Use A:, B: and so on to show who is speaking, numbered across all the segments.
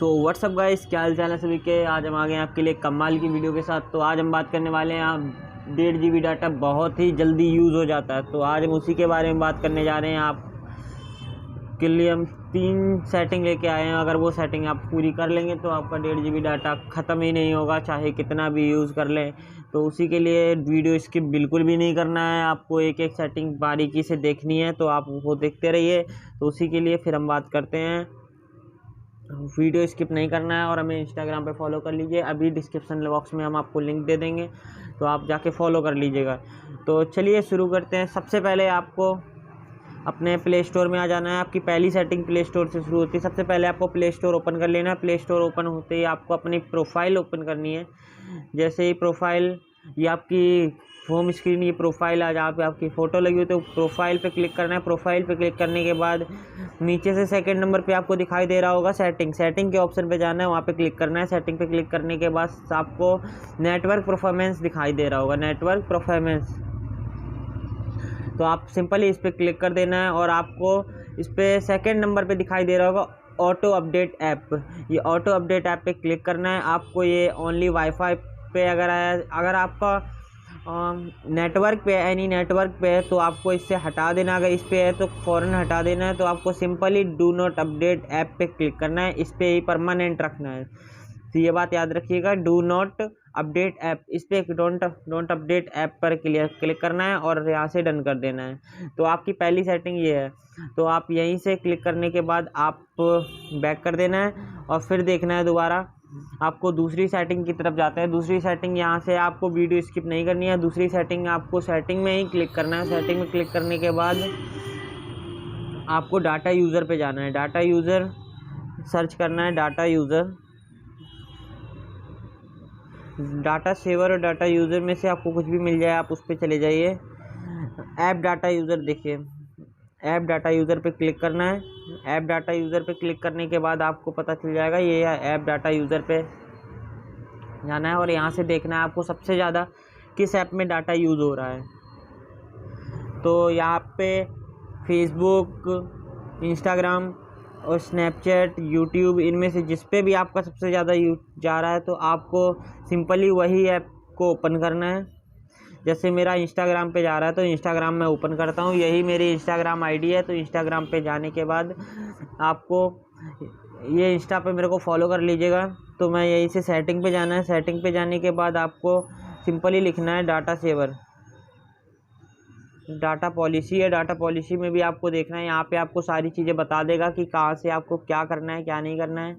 A: So what's up guys, क्या हाल चाल है सभी के। आज हम आ गए हैं आपके लिए कमाल की वीडियो के साथ। तो आज हम बात करने वाले हैं 1.5 GB डाटा बहुत ही जल्दी यूज़ हो जाता है। तो आज हम उसी के बारे में बात करने जा रहे हैं। आप के लिए हम 3 सेटिंग लेके आए हैं। अगर वो सेटिंग आप पूरी कर लेंगे तो आपका 1.5 GB डाटा ख़त्म ही नहीं होगा, चाहे कितना भी यूज़ कर लें। तो उसी के लिए वीडियो स्किप बिल्कुल भी नहीं करना है, आपको एक एक सेटिंग बारीकी से देखनी है। तो आप वो देखते रहिए। तो उसी के लिए फिर हम बात करते हैं। वीडियो स्किप नहीं करना है और हमें इंस्टाग्राम पे फॉलो कर लीजिए। अभी डिस्क्रिप्शन बॉक्स में हम आपको लिंक दे देंगे, तो आप जाके फॉलो कर लीजिएगा। तो चलिए शुरू करते हैं। सबसे पहले आपको अपने प्ले स्टोर में आ जाना है। आपकी पहली सेटिंग प्ले स्टोर से शुरू होती है। सबसे पहले आपको प्ले स्टोर ओपन कर लेना है। प्ले स्टोर ओपन होते ही आपको अपनी प्रोफाइल ओपन करनी है। जैसे ही प्रोफाइल, ये आपकी होम स्क्रीन, ये प्रोफाइल आ जहाँ पे आपकी फ़ोटो लगी हुई, तो प्रोफाइल पे क्लिक करना है। प्रोफाइल पे क्लिक करने के बाद नीचे से सेकंड नंबर पे आपको दिखाई दे रहा होगा सेटिंग के ऑप्शन पे जाना है, वहाँ पे क्लिक करना है। सेटिंग पे क्लिक करने के बाद आपको नेटवर्क परफॉर्मेंस दिखाई दे रहा होगा, नेटवर्क परफॉर्मेंस। तो आप सिंपली इस पर क्लिक कर देना है और आपको इस पर सेकेंड नंबर पे दिखाई दे रहा होगा ऑटो अपडेट ऐप। ये ऑटो अपडेट ऐप पे क्लिक करना है। आपको ये ओनली वाईफाई पे अगर आपका नेटवर्क पे एनी नेटवर्क पे है तो आपको इससे हटा देना। अगर इस पे है तो फ़ौरन हटा देना है। तो आपको simply do not update app पे क्लिक करना है, इस पर ही परमानेंट रखना है। तो ये बात याद रखिएगा, डू नॉट अपडेट ऐप, इस पर डोंट अपडेट ऐप पर क्लिक करना है और यहाँ से डन कर देना है। तो आपकी पहली सेटिंग ये है। तो आप यहीं से क्लिक करने के बाद आप बैक कर देना है और फिर देखना है दोबारा। आपको दूसरी सेटिंग की तरफ जाते हैं। दूसरी सेटिंग, यहाँ से आपको वीडियो स्किप नहीं करनी है। दूसरी सेटिंग आपको सेटिंग में ही क्लिक करना है। सेटिंग में क्लिक करने के बाद आपको डाटा यूज़र पे जाना है। डाटा यूज़र सर्च करना है, डाटा यूज़र, डाटा सेवर और डाटा यूज़र में से आपको कुछ भी मिल जाए आप उस पर चले जाइए। ऐप डाटा यूज़र, देखिए ऐप डाटा यूज़र पे क्लिक करना है। ऐप डाटा यूज़र पे क्लिक करने के बाद आपको पता चल जाएगा ये ऐप डाटा यूज़र पे जाना है और यहाँ से देखना है आपको सबसे ज़्यादा किस ऐप में डाटा यूज़ हो रहा है। तो यहाँ पे फेसबुक, इंस्टाग्राम और स्नैपचैट, यूट्यूब, इनमें से जिस पे भी आपका सबसे ज़्यादा यूज जा रहा है तो आपको सिंपली वही ऐप को ओपन करना है। जैसे मेरा इंस्टाग्राम पे जा रहा है तो इंस्टाग्राम में ओपन करता हूँ, यही मेरी इंस्टाग्राम आईडी है। तो इंस्टाग्राम पे जाने के बाद आपको ये इंस्टा पे मेरे को फॉलो कर लीजिएगा। तो मैं यहीं से सेटिंग पे जाना है। सेटिंग पे जाने के बाद आपको सिंपली लिखना है डाटा सेवर। डाटा पॉलिसी है, डाटा पॉलिसी में भी आपको देखना है। यहाँ पे आपको सारी चीज़ें बता देगा कि कहाँ से आपको क्या करना है, क्या नहीं करना है।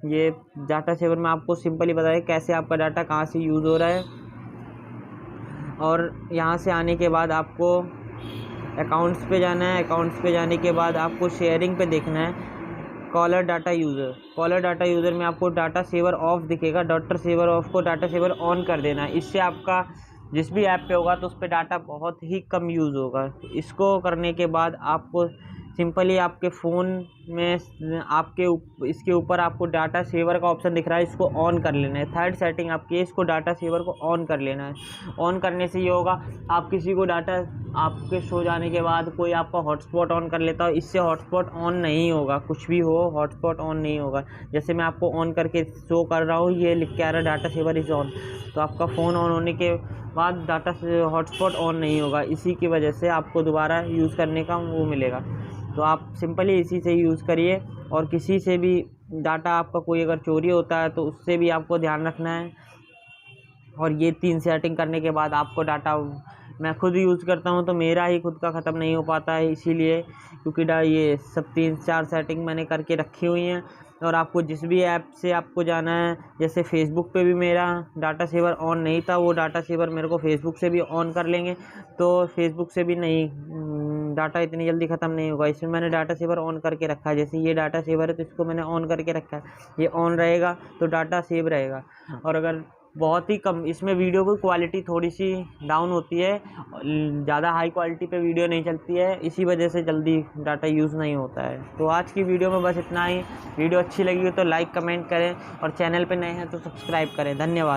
A: ये डाटा सेवर में आपको सिंपली बताएगा कैसे आपका डाटा कहाँ से यूज़ हो रहा है। और यहाँ से आने के बाद आपको अकाउंट्स पे जाना है। अकाउंट्स पे जाने के बाद आपको शेयरिंग पे देखना है, caller data user. Caller data user में आपको डाटा सेवर ऑफ दिखेगा। डाटा सेवर ऑफ को डाटा सेवर ऑन कर देना है। इससे आपका जिस भी ऐप पे होगा तो उस पर डाटा बहुत ही कम यूज़ होगा। इसको करने के बाद आपको सिंपली आपके फ़ोन में इसके ऊपर आपको डाटा सेवर का ऑप्शन दिख रहा है, इसको ऑन कर लेना है। थर्ड सेटिंग आपकी, इसको डाटा सेवर को ऑन कर लेना है। ऑन करने से ये होगा, आप किसी को डाटा आपके सो जाने के बाद कोई आपका हॉटस्पॉट ऑन कर लेता हो, इससे हॉटस्पॉट ऑन नहीं होगा। कुछ भी हो, हॉटस्पॉट ऑन नहीं होगा। जैसे मैं आपको ऑन करके शो कर रहा हूँ, ये लिख के आ रहा है डाटा सेवर इज़ ऑन, तो आपका फ़ोन ऑन होने के बाद डाटा से हॉटस्पॉट ऑन नहीं होगा। इसी की वजह से आपको दोबारा यूज़ करने का वो मिलेगा। तो आप सिंपली इसी से यूज़ करिए। और किसी से भी डाटा आपका कोई अगर चोरी होता है तो उससे भी आपको ध्यान रखना है। और ये 3 सेटिंग करने के बाद आपको डाटा, मैं खुद यूज़ करता हूँ तो मेरा ही खुद का ख़त्म नहीं हो पाता है, इसीलिए क्योंकि ये सब 3-4 सेटिंग मैंने करके रखी हुई हैं। और आपको जिस भी ऐप से आपको जाना है, जैसे फेसबुक पे भी मेरा डाटा सेवर ऑन नहीं था, वो डाटा सेवर मेरे को फेसबुक से भी ऑन कर लेंगे। तो फेसबुक से भी नहीं, डाटा इतनी जल्दी ख़त्म नहीं होगा। इसमें मैंने डाटा सेवर ऑन करके रखा है। जैसे ये डाटा सेवर है तो इसको मैंने ऑन करके रखा है, ये ऑन रहेगा तो डाटा सेव रहेगा। और अगर बहुत ही कम, इसमें वीडियो की क्वालिटी थोड़ी सी डाउन होती है, ज़्यादा हाई क्वालिटी पे वीडियो नहीं चलती है, इसी वजह से जल्दी डाटा यूज़ नहीं होता है। तो आज की वीडियो में बस इतना ही। वीडियो अच्छी लगी हो तो लाइक कमेंट करें और चैनल पे नए हैं तो सब्सक्राइब करें। धन्यवाद।